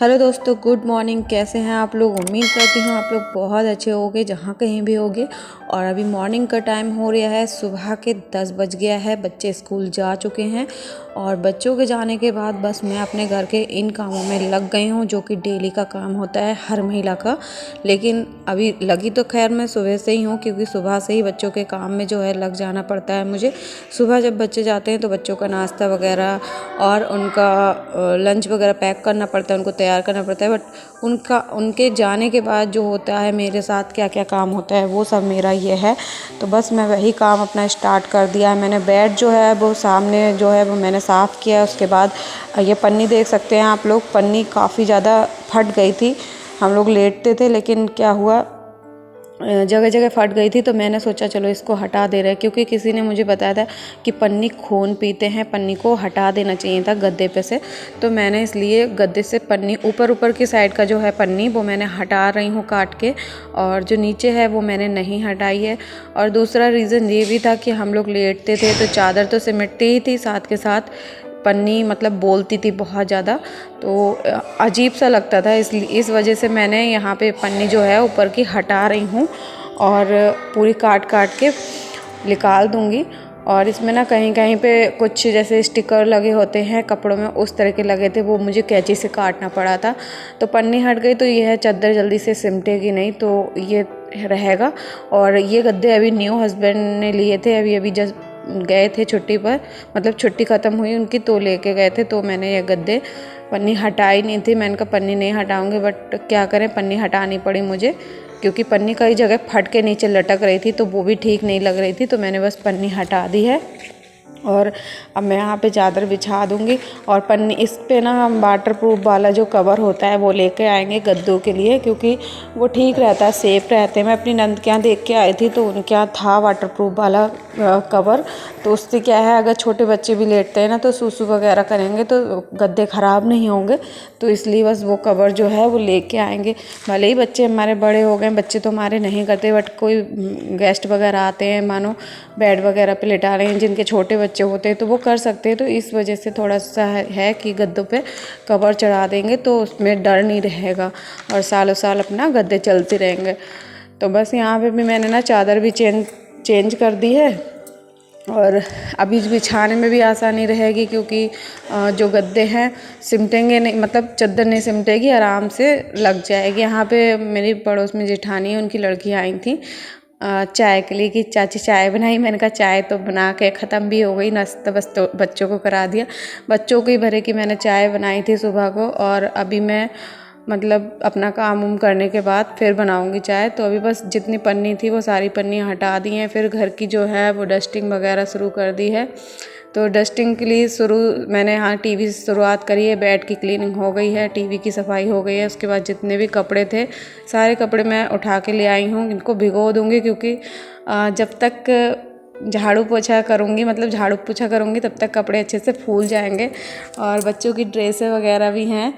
Hello दोस्तों, good morning. कैसे हैं आप लोग? उम्मीद करती हूँ आप लोग बहुत अच्छे होंगे जहाँ कहीं भी होंगे। और अभी मॉर्निंग का टाइम हो रहा है, सुबह के 10 बज गया है। बच्चे स्कूल जा चुके हैं और बच्चों के जाने के बाद बस मैं अपने घर के इन कामों में लग गई हूँ, जो कि डेली का काम होता है हर महिला का। लेकिन अभी लगी तो खैर मैं सुबह से ही हूँ, क्योंकि सुबह से ही बच्चों के काम में जो है लग जाना पड़ता है मुझे। सुबह जब बच्चे जाते हैं तो बच्चों का नाश्ता वगैरह और उनका लंच वगैरह पैक करना पड़ता है, उनको तैयार करना पड़ता है। बट उनके जाने के बाद जो होता है मेरे साथ क्या क्या काम होता है वो सब मेरा ये है। तो बस मैं वही काम अपना स्टार्ट कर दिया है। मैंने बेड जो है वो सामने जो है वो मैंने साफ़ किया। उसके बाद ये पन्नी देख सकते हैं आप लोग, पन्नी काफ़ी ज़्यादा फट गई थी। हम लोग लेटते थे, लेकिन क्या हुआ, जगह जगह फट गई थी। तो मैंने सोचा चलो इसको हटा दे रहे हैं, क्योंकि किसी ने मुझे बताया था कि पन्नी खून पीते हैं, पन्नी को हटा देना चाहिए था गद्दे पे से। तो मैंने इसलिए गद्दे से पन्नी ऊपर की साइड का जो है पन्नी वो मैंने हटा रही हूँ काट के, और जो नीचे है वो मैंने नहीं हटाई है। और दूसरा रीज़न ये भी था कि हम लोग लेटते थे तो चादर तो सिमटती ही थी, साथ के साथ पन्नी मतलब बोलती थी बहुत ज़्यादा, तो अजीब सा लगता था। इस वजह से मैंने यहाँ पे पन्नी जो है ऊपर की हटा रही हूँ और पूरी काट के निकाल दूँगी। और इसमें ना कहीं कहीं पे कुछ जैसे स्टिकर लगे होते हैं कपड़ों में, उस तरह के लगे थे, वो मुझे कैंची से काटना पड़ा था। तो पन्नी हट गई तो ये है चादर जल्दी से सिमटेगी नहीं, तो ये रहेगा। और ये गद्दे अभी न्यू हस्बैंड ने लिए थे, अभी जस्ट गए थे छुट्टी पर, मतलब छुट्टी ख़त्म हुई उनकी तो लेके गए थे। तो मैंने ये गद्दे पन्नी हटाई नहीं थी। मैंने कहा पन्नी नहीं हटाऊंगी, बट क्या करें, पन्नी हटानी पड़ी मुझे, क्योंकि पन्नी कई जगह फट के नीचे लटक रही थी तो वो भी ठीक नहीं लग रही थी। तो मैंने बस पन्नी हटा दी है और अब मैं यहाँ पे चादर बिछा दूँगी। और पन्नी इस पे ना हम वाटर प्रूफ वाला जो कवर होता है वो लेके आएंगे गद्दों के लिए, क्योंकि वो ठीक रहता है, सेफ रहते हैं। मैं अपनी नंद के यहाँ देख के आई थी तो उनके यहाँ था वाटर प्रूफ वाला कवर। तो उससे क्या है, अगर छोटे बच्चे भी लेटते हैं ना तो सूसू वगैरह करेंगे तो गद्दे ख़राब नहीं होंगे। तो इसलिए बस वो कवर जो है वो लेके आएंगे। भले ही बच्चे हमारे बड़े हो गए, बच्चे तो हमारे नहीं करते, बट कोई गेस्ट वगैरह आते हैं, मानो बेड वगैरह पे लेटा रहे हैं, जिनके छोटे बच्चे होते हैं तो वो कर सकते हैं। तो इस वजह से थोड़ा सा है कि गद्दों पे कवर चढ़ा देंगे तो उसमें डर नहीं रहेगा और सालों साल अपना गद्दे चलते रहेंगे। तो बस यहाँ पे भी मैंने ना चादर भी चेंज कर दी है और अभी बिछाने में भी आसानी रहेगी, क्योंकि जो गद्दे हैं सिमटेंगे नहीं, मतलब चादर नहीं सिमटेगी, आराम से लग जाएगी। यहाँ पे मेरी पड़ोस में जेठानी है, उनकी लड़की आई थी चाय के लिए कि चाची चाय बनाई। मैंने कहा चाय तो बना के ख़त्म भी हो गई, नाश्ता बस तो बच्चों को करा दिया। बच्चों को ही भरे कि मैंने चाय बनाई थी सुबह को, और अभी मैं मतलब अपना काम उम करने के बाद फिर बनाऊंगी चाय। तो अभी बस जितनी पन्नी थी वो सारी पन्नी हटा दी हैं। फिर घर की जो है वो डस्टिंग वगैरह शुरू कर दी है। तो डस्टिंग के लिए मैंने यहाँ टीवी से शुरुआत करी है। बेड की क्लीनिंग हो गई है, टीवी की सफाई हो गई है। उसके बाद जितने भी कपड़े थे सारे कपड़े मैं उठा के ले आई हूँ, इनको भिगो दूँगी, क्योंकि जब तक झाड़ू पोछा करूँगी, मतलब झाड़ू पोछा करूँगी, तब तक कपड़े अच्छे से फूल जाएंगे। और बच्चों की ड्रेसें वगैरह भी हैं,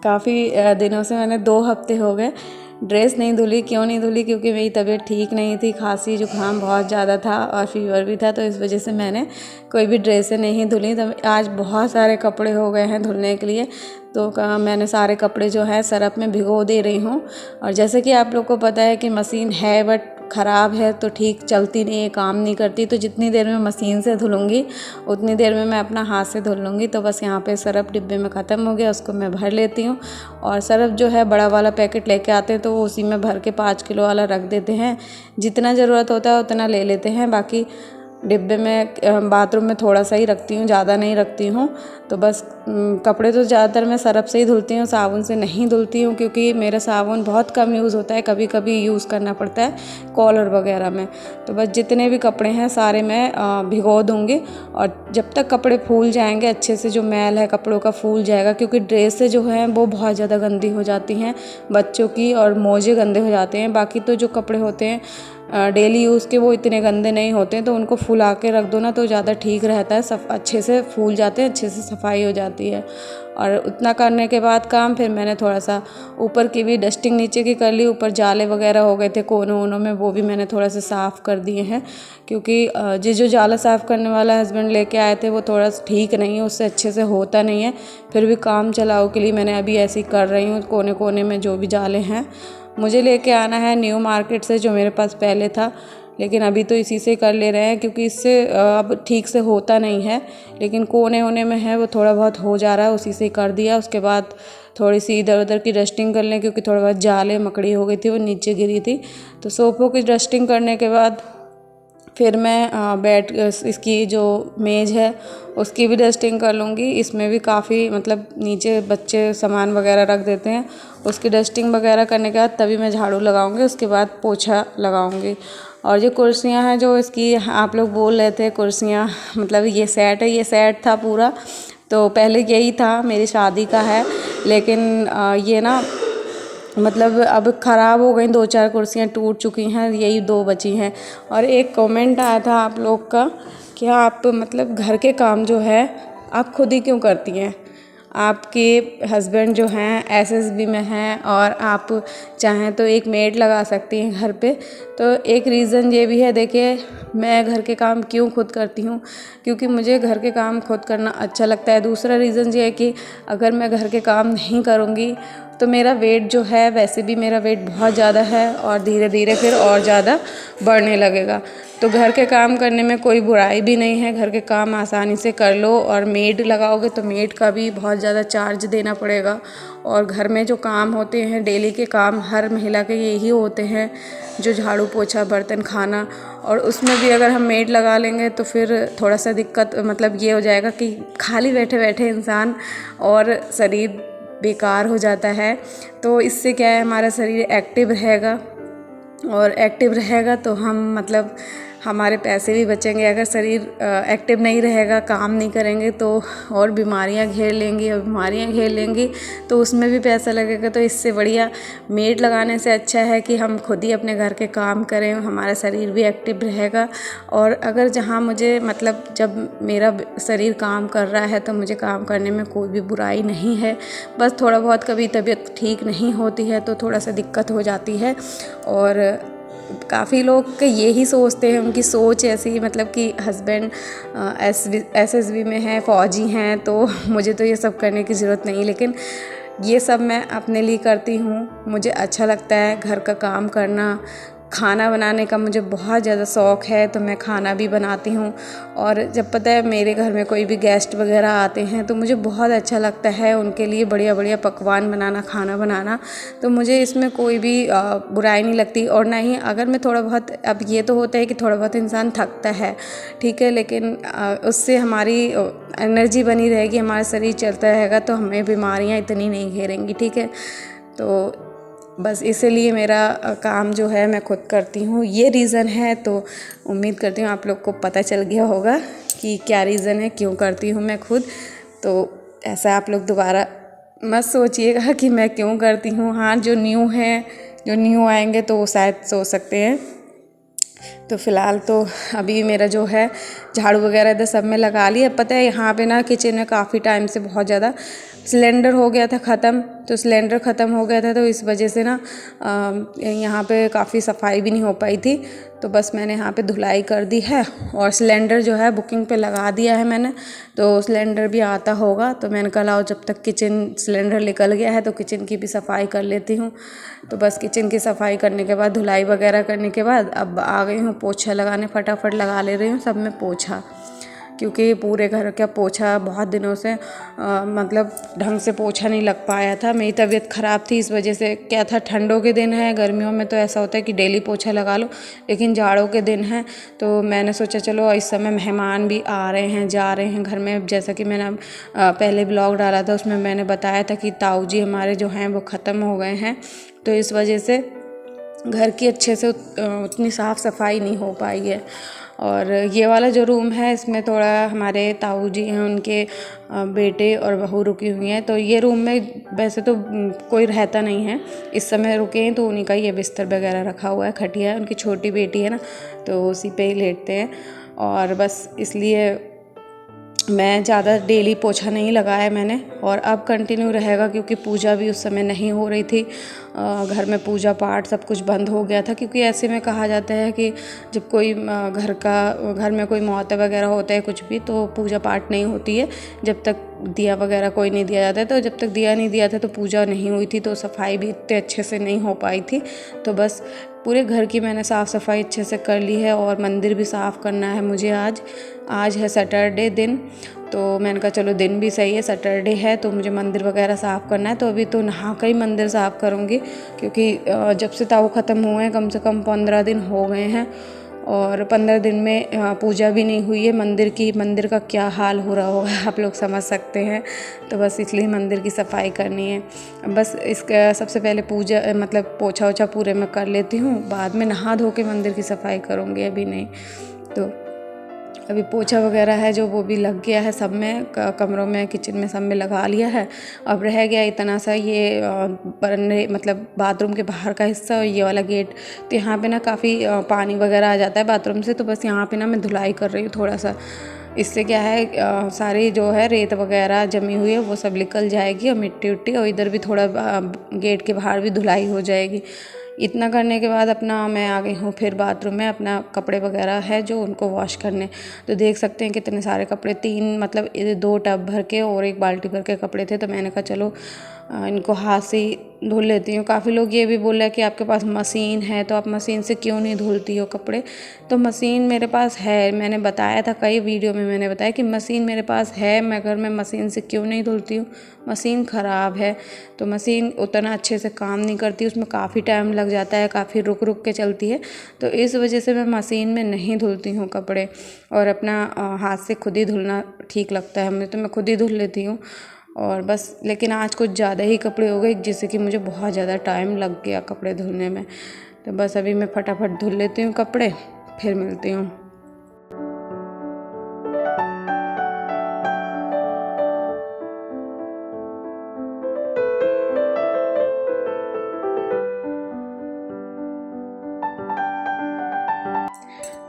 काफ़ी दिनों से, मैंने 2 हफ्ते हो गए ड्रेस नहीं धुली। क्यों नहीं धुली? क्योंकि मेरी तबीयत ठीक नहीं थी, खांसी जुकाम बहुत ज़्यादा था और फीवर भी था, तो इस वजह से मैंने कोई भी ड्रेसें नहीं धुली। तो आज बहुत सारे कपड़े हो गए हैं धुलने के लिए, तो मैंने सारे कपड़े जो है सरफ में भिगो दे रही हूँ। और जैसे कि आप लोग को पता है कि मशीन है बट ख़राब है, तो ठीक चलती नहीं है, काम नहीं करती। तो जितनी देर में मशीन से धुलूँगी उतनी देर में मैं अपना हाथ से धुल लूँगी। तो बस यहाँ पे सरफ डिब्बे में ख़त्म हो गया, उसको मैं भर लेती हूँ। और सरफ जो है बड़ा वाला पैकेट लेके आते हैं तो वो उसी में भर के 5 किलो वाला रख देते हैं। जितना ज़रूरत होता है उतना ले लेते हैं, बाकी डिब्बे में बाथरूम में थोड़ा सा ही रखती हूँ, ज़्यादा नहीं रखती हूँ। तो बस कपड़े तो ज़्यादातर मैं सरफ से ही धुलती हूँ, साबुन से नहीं धुलती हूँ, क्योंकि मेरा साबुन बहुत कम यूज़ होता है, कभी कभी यूज़ करना पड़ता है कॉलर वगैरह में। तो बस जितने भी कपड़े हैं सारे मैं भिगो दूँगी, और जब तक कपड़े फूल जाएंगे अच्छे से, जो मैल है कपड़ों का फूल जाएगा, क्योंकि ड्रेसें जो हैं वो बहुत ज़्यादा गंदी हो जाती हैं बच्चों की, और मोजे गंदे हो जाते हैं। बाकी तो जो कपड़े होते हैं डेली यूज़ के वो इतने गंदे नहीं होते हैं, तो उनको फुला के रख दो ना तो ज़्यादा ठीक रहता है, सब अच्छे से फूल जाते हैं, अच्छे से सफाई हो जाती है। और उतना करने के बाद काम फिर मैंने थोड़ा सा ऊपर की भी डस्टिंग नीचे की कर ली। ऊपर जाले वगैरह हो गए थे कोनों वोनों में, वो भी मैंने थोड़ा सा साफ़ कर दिए हैं, क्योंकि जो जाला साफ़ करने वाला हस्बैंड लेके आए थे वो थोड़ा ठीक नहीं है, उससे अच्छे से होता नहीं है। फिर भी काम चलाओ के लिए मैंने अभी ऐसे ही कर रही हूँ, कोने कोने में जो भी जाले हैं। मुझे लेके आना है न्यू मार्केट से, जो मेरे पास पहले था, लेकिन अभी तो इसी से कर ले रहे हैं, क्योंकि इससे अब ठीक से होता नहीं है। लेकिन कोने होने में है वो थोड़ा बहुत हो जा रहा है, उसी से कर दिया। उसके बाद थोड़ी सी इधर उधर की डस्टिंग कर लें, क्योंकि थोड़ा बहुत जाले मकड़ी हो गई थी, वो नीचे गिरी थी। तो सोफ़ों की डस्टिंग करने के बाद फिर मैं बेड इसकी जो मेज़ है उसकी भी डस्टिंग कर लूँगी। इसमें भी काफ़ी मतलब नीचे बच्चे सामान वगैरह रख देते हैं, उसकी डस्टिंग वगैरह करने के बाद तभी मैं झाड़ू लगाऊँगी, उसके बाद पोछा लगाऊँगी। और जो कुर्सियाँ हैं जो इसकी आप लोग बोल रहे थे कुर्सियाँ मतलब ये सेट है, ये सेट था पूरा। तो पहले यही था, मेरी शादी का है, लेकिन ये ना मतलब अब ख़राब हो गई, 2-4 कुर्सियाँ टूट चुकी हैं, यही 2 बची हैं। और एक कमेंट आया था आप लोग का कि आप मतलब घर के काम जो है आप खुद ही क्यों करती हैं? आपके हस्बैंड जो हैं एसएसबी में हैं और आप चाहें तो एक मेड लगा सकती हैं घर पे। तो एक रीज़न ये भी है, देखिए मैं घर के काम क्यों खुद करती हूँ, क्योंकि मुझे घर के काम खुद करना अच्छा लगता है। दूसरा रीज़न ये है कि अगर मैं घर के काम नहीं करूँगी तो मेरा वेट जो है, वैसे भी मेरा वेट बहुत ज़्यादा है और धीरे धीरे फिर और ज़्यादा बढ़ने लगेगा। तो घर के काम करने में कोई बुराई भी नहीं है, घर के काम आसानी से कर लो। और मेड लगाओगे तो मेड का भी बहुत ज़्यादा चार्ज देना पड़ेगा। और घर में जो काम होते हैं डेली के काम हर महिला के यही होते हैं, जो झाड़ू पोछा बर्तन खाना, और उसमें भी अगर हम मेड लगा लेंगे तो फिर थोड़ा सा दिक्कत मतलब ये हो जाएगा कि खाली बैठे बैठे इंसान और शरीर बेकार हो जाता है। तो इससे क्या है, हमारा शरीर एक्टिव रहेगा, और एक्टिव रहेगा तो हम मतलब हमारे पैसे भी बचेंगे। अगर शरीर एक्टिव नहीं रहेगा, काम नहीं करेंगे, तो और बीमारियां घेर लेंगी, और बीमारियां घेर लेंगी तो उसमें भी पैसा लगेगा। तो इससे बढ़िया मेड लगाने से अच्छा है कि हम खुद ही अपने घर के काम करें, हमारा शरीर भी एक्टिव रहेगा। और अगर जहाँ मुझे मतलब जब मेरा शरीर काम कर रहा है तो मुझे काम करने में कोई भी बुराई नहीं है, बस थोड़ा बहुत कभी तबीयत ठीक नहीं होती है तो थोड़ा सा दिक्कत हो जाती है। और काफ़ी लोग के यही सोचते हैं, उनकी सोच ऐसी मतलब कि हस्बैंड एसएसबी में है, फ़ौजी हैं, तो मुझे तो ये सब करने की ज़रूरत नहीं। लेकिन ये सब मैं अपने लिए करती हूँ, मुझे अच्छा लगता है घर का काम करना। खाना बनाने का मुझे बहुत ज़्यादा शौक़ है, तो मैं खाना भी बनाती हूँ। और जब पता है मेरे घर में कोई भी गेस्ट वगैरह आते हैं तो मुझे बहुत अच्छा लगता है उनके लिए बढ़िया बढ़िया पकवान बनाना, खाना बनाना। तो मुझे इसमें कोई भी बुराई नहीं लगती। और ना ही अगर मैं थोड़ा बहुत, अब ये तो होता है कि थोड़ा बहुत इंसान थकता है, ठीक है, लेकिन उससे हमारी एनर्जी बनी रहेगी, हमारा शरीर चलता रहेगा, तो हमें बीमारियाँ इतनी नहीं घेरेंगी, ठीक है। तो बस इसीलिए मेरा काम जो है मैं खुद करती हूँ, ये रीज़न है। तो उम्मीद करती हूँ आप लोग को पता चल गया होगा कि क्या रीज़न है, क्यों करती हूँ मैं खुद। तो ऐसा आप लोग दोबारा मत सोचिएगा कि मैं क्यों करती हूँ। हाँ, जो न्यू आएंगे तो वो शायद सोच सकते हैं। तो फ़िलहाल तो अभी मेरा जो है झाड़ू वगैरह इधर सब में लगा लिया। पता है यहाँ पे ना किचन में काफ़ी टाइम से बहुत ज़्यादा सिलेंडर हो गया था ख़त्म, तो सिलेंडर ख़त्म हो गया था, तो इस वजह से ना यहाँ पे काफ़ी सफाई भी नहीं हो पाई थी। तो बस मैंने यहाँ पे धुलाई कर दी है, और सिलेंडर जो है बुकिंग पे लगा दिया है मैंने, तो सिलेंडर भी आता होगा। तो मैंने कहा लाओ जब तक किचन सिलेंडर निकल गया है तो किचन की भी सफाई कर लेती हूँ। तो बस किचन की सफाई करने के बाद, धुलाई वगैरह करने के बाद अब आ गई हूँ पोछा लगाने, फटाफट लगा ले रही हूँ सब में पोछा, क्योंकि पूरे घर का पोछा बहुत दिनों से मतलब ढंग से पोछा नहीं लग पाया था। मेरी तबीयत ख़राब थी, इस वजह से क्या था, ठंडों के दिन है, गर्मियों में तो ऐसा होता है कि डेली पोछा लगा लो, लेकिन जाड़ों के दिन हैं तो मैंने सोचा चलो इस समय मेहमान भी आ रहे हैं जा रहे हैं घर में। जैसा कि मैंने पहले ब्लॉग डाला था उसमें मैंने बताया था कि ताऊ जी हमारे जो हैं वो ख़त्म हो गए हैं, तो इस वजह से घर की अच्छे से उतनी साफ़ सफाई नहीं हो पाई है। और ये वाला जो रूम है इसमें थोड़ा हमारे ताऊ जी हैं, उनके बेटे और बहू रुकी हुई हैं। तो ये रूम में वैसे तो कोई रहता नहीं है, इस समय रुके हैं तो उन्हीं का ये बिस्तर वगैरह रखा हुआ है, खटिया है, उनकी छोटी बेटी है ना तो उसी पे ही लेटते हैं। और बस इसलिए मैं ज़्यादा डेली पोछा नहीं लगाया मैंने, और अब कंटिन्यू रहेगा क्योंकि पूजा भी उस समय नहीं हो रही थी। घर में पूजा पाठ सब कुछ बंद हो गया था, क्योंकि ऐसे में कहा जाता है कि जब कोई घर में कोई मौत वगैरह होता है कुछ भी, तो पूजा पाठ नहीं होती है जब तक दिया वगैरह कोई नहीं दिया जाता है। तो जब तक दिया नहीं दिया था तो पूजा नहीं हुई थी, तो सफाई भी इतने अच्छे से नहीं हो पाई थी। तो बस पूरे घर की मैंने साफ़ सफाई अच्छे से कर ली है, और मंदिर भी साफ़ करना है मुझे। आज है सैटरडे दिन, तो मैंने कहा चलो दिन भी सही है, सैटरडे है तो मुझे मंदिर वगैरह साफ़ करना है। तो अभी तो नहा कर ही मंदिर साफ़ करूँगी, क्योंकि जब से ताऊ ख़त्म हुए हैं कम से कम 15 दिन हो गए हैं, और 15 दिन में पूजा भी नहीं हुई है मंदिर की। मंदिर का क्या हाल हो रहा होगा आप लोग समझ सकते हैं। तो बस इसलिए मंदिर की सफाई करनी है। बस इसका सबसे पहले पूजा मतलब पोछा ओछा पूरे में कर लेती हूँ, बाद में नहा धो के मंदिर की सफाई करूँगी, अभी नहीं। तो अभी पोछा वगैरह है जो वो भी लग गया है सब में, कमरों में, किचन में, सब में लगा लिया है। अब रह गया इतना सा ये बरंडे मतलब बाथरूम के बाहर का हिस्सा और ये वाला गेट। तो यहाँ पे ना काफ़ी पानी वगैरह आ जाता है बाथरूम से, तो बस यहाँ पे ना मैं धुलाई कर रही हूँ थोड़ा सा। इससे क्या है सारी जो है रेत वगैरह जमी हुई है वो सब निकल जाएगी, और मिट्टी उट्टी, और इधर भी थोड़ा गेट के बाहर भी धुलाई हो जाएगी। इतना करने के बाद अपना मैं आ गई हूँ फिर बाथरूम में, अपना कपड़े वगैरह है जो उनको वॉश करने। तो देख सकते हैं कितने सारे कपड़े, 3 मतलब 2 टब भर के और 1 बाल्टी भर के कपड़े थे। तो मैंने कहा चलो इनको हाथ से ही धुल लेती हूँ। काफ़ी लोग ये भी बोल रहे हैं कि आपके पास मशीन है तो आप मशीन से क्यों नहीं धुलती हो कपड़े। तो मशीन मेरे पास है, मैंने बताया था कई वीडियो में, मैंने बताया कि मशीन मेरे पास है, मगर मैं मशीन से क्यों नहीं धुलती हूँ। मशीन ख़राब है तो मशीन उतना अच्छे से काम नहीं करती, उसमें काफ़ी टाइम लग जाता है, काफ़ी रुक रुक के चलती है। तो इस वजह से मैं मशीन में नहीं धुलती हूँ कपड़े, और अपना हाथ से खुद ही धुलना ठीक लगता है हमें, तो मैं खुद ही धुल लेती हूँ। और बस लेकिन आज कुछ ज़्यादा ही कपड़े हो गए, जिससे कि मुझे बहुत ज़्यादा टाइम लग गया कपड़े धुलने में। तो बस अभी मैं फटाफट धुल लेती हूँ कपड़े, फिर मिलती हूँ।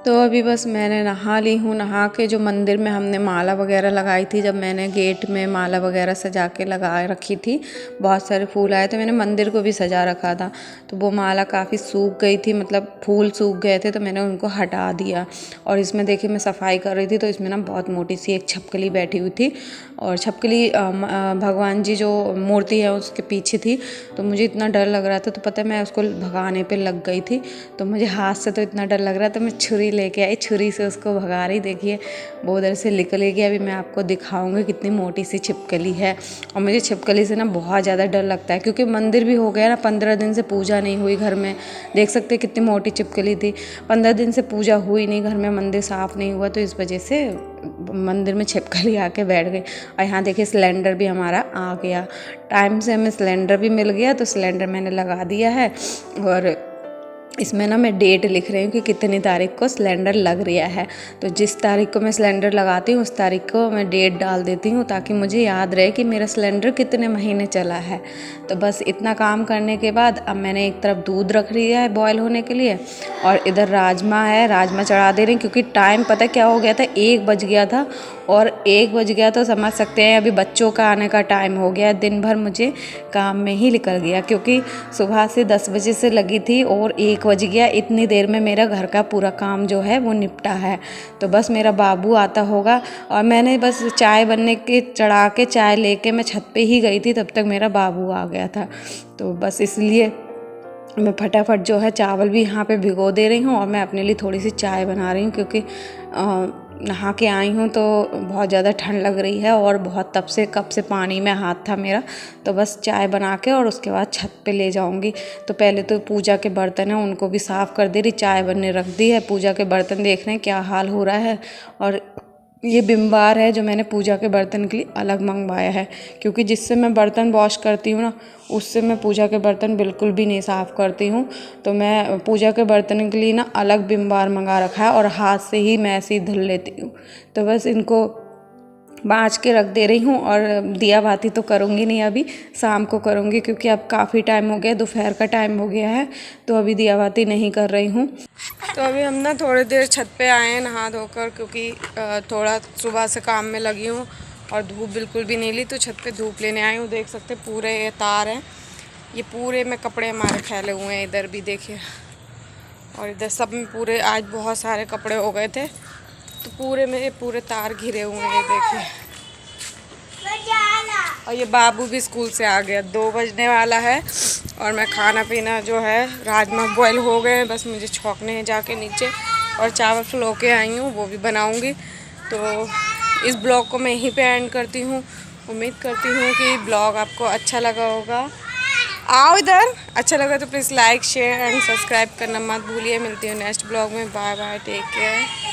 तो अभी बस मैंने नहा ली हूँ। नहा के जो मंदिर में हमने माला वगैरह लगाई थी, जब मैंने गेट में माला वगैरह सजा के लगा रखी थी, बहुत सारे फूल आए तो मैंने मंदिर को भी सजा रखा था। तो वो माला काफ़ी सूख गई थी, मतलब फूल सूख गए थे, तो मैंने उनको हटा दिया। और इसमें देखिए मैं सफाई कर रही थी तो इसमें ना बहुत मोटी सी एक छिपकली बैठी हुई थी, और छिपकली भगवान जी जो मूर्ति है उसके पीछे थी। तो मुझे इतना डर लग रहा था, तो पता है मैं उसको भगाने पे लग गई थी। तो मुझे हाथ से तो इतना डर लग रहा था, मैं छुरी लेके आई, छुरी से उसको भगा रही। देखिए वो उधर से निकल गया। अभी मैं आपको दिखाऊंगी कितनी मोटी सी छिपकली है। और मुझे छिपकली से ना बहुत ज़्यादा डर लगता है, क्योंकि मंदिर भी हो गया ना, 15 दिन से पूजा नहीं हुई घर में। देख सकते हैं कितनी मोटी छिपकली थी, 15 दिन से पूजा हुई नहीं घर में, मंदिर साफ़ नहीं हुआ, तो इस वजह से मंदिर में छिपकली आके बैठ गई। और यहाँ देखिए सिलेंडर भी हमारा आ गया, टाइम से हमें सिलेंडर भी मिल गया। तो सिलेंडर मैंने लगा दिया है, और इसमें ना मैं डेट लिख रही हूँ कि कितनी तारीख को सिलेंडर लग रहा है। तो जिस तारीख को मैं सिलेंडर लगाती हूँ उस तारीख को मैं डेट डाल देती हूँ, ताकि मुझे याद रहे कि मेरा सिलेंडर कितने महीने चला है। तो बस इतना काम करने के बाद अब मैंने एक तरफ दूध रख लिया है बॉयल होने के लिए, और इधर राजमा है, राजमा चढ़ा दे रही हूँ। क्योंकि टाइम पता क्या हो गया था, 1 बज गया था, और 1 बज गया तो समझ सकते हैं अभी बच्चों का आने का टाइम हो गया। दिन भर मुझे काम में ही निकल गया, क्योंकि सुबह से 10 बजे से लगी थी और 1 बज गया। इतनी देर में मेरा घर का पूरा काम जो है वो निपटा है। तो बस मेरा बाबू आता होगा, और मैंने बस चाय बनने के चढ़ा के चाय लेके मैं छत पे ही गई थी, तब तक मेरा बाबू आ गया था। तो बस इसलिए मैं फटाफट जो है चावल भी यहाँ पे भिगो दे रही हूँ, और मैं अपने लिए थोड़ी सी चाय बना रही हूँ, क्योंकि नहा के आई हूँ तो बहुत ज़्यादा ठंड लग रही है, और बहुत कब से पानी में हाथ था मेरा। तो बस चाय बना के और उसके बाद छत पे ले जाऊँगी। तो पहले तो पूजा के बर्तन हैं उनको भी साफ़ कर दे रही, चाय बनने रख दी है, पूजा के बर्तन देख रहे हैं क्या हाल हो रहा है। और ये विम बार है जो मैंने पूजा के बर्तन के लिए अलग मंगवाया है, क्योंकि जिससे मैं बर्तन वॉश करती हूँ ना, उससे मैं पूजा के बर्तन बिल्कुल भी नहीं साफ़ करती हूँ। तो मैं पूजा के बर्तन के लिए ना अलग विम बार मंगा रखा है और हाथ से ही मैं ऐसे ही धुल लेती हूँ। तो बस इनको बाँच के रख दे रही हूँ और दिया बाती तो करूँगी नहीं, अभी शाम को करूँगी, क्योंकि अब काफ़ी टाइम हो गया, दोपहर का टाइम हो गया है, तो अभी दिया बाती नहीं कर रही हूँ। तो अभी हम ना थोड़ी देर छत पे आए हैं नहा धोकर, क्योंकि थोड़ा सुबह से काम में लगी हूँ और धूप बिल्कुल भी नहीं ली, तो छत पे धूप लेने आई हूँ। देख सकते पूरे ये तार हैं, ये पूरे में कपड़े हमारे फैले हुए हैं, इधर भी देखिए और इधर सब में पूरे, आज बहुत सारे कपड़े हो गए थे, तो पूरे में ये पूरे तार घिरे हुए हैं, देखिए। और ये बाबू भी स्कूल से आ गया, 2 बजने वाला है और मैं खाना पीना जो है, राजमा बॉयल हो गए हैं, बस मुझे छौंकने हैं जाके नीचे, और चावल फुलो के आई हूँ, वो भी बनाऊँगी। तो इस ब्लॉग को मैं यहीं पे एंड करती हूँ। उम्मीद करती हूँ कि ब्लॉग आपको अच्छा लगा होगा। आओ इधर, अच्छा लगा तो please like share and subscribe करना मत भूलिए। मिलती हूँ नेक्स्ट ब्लॉग में। Bye bye, take care.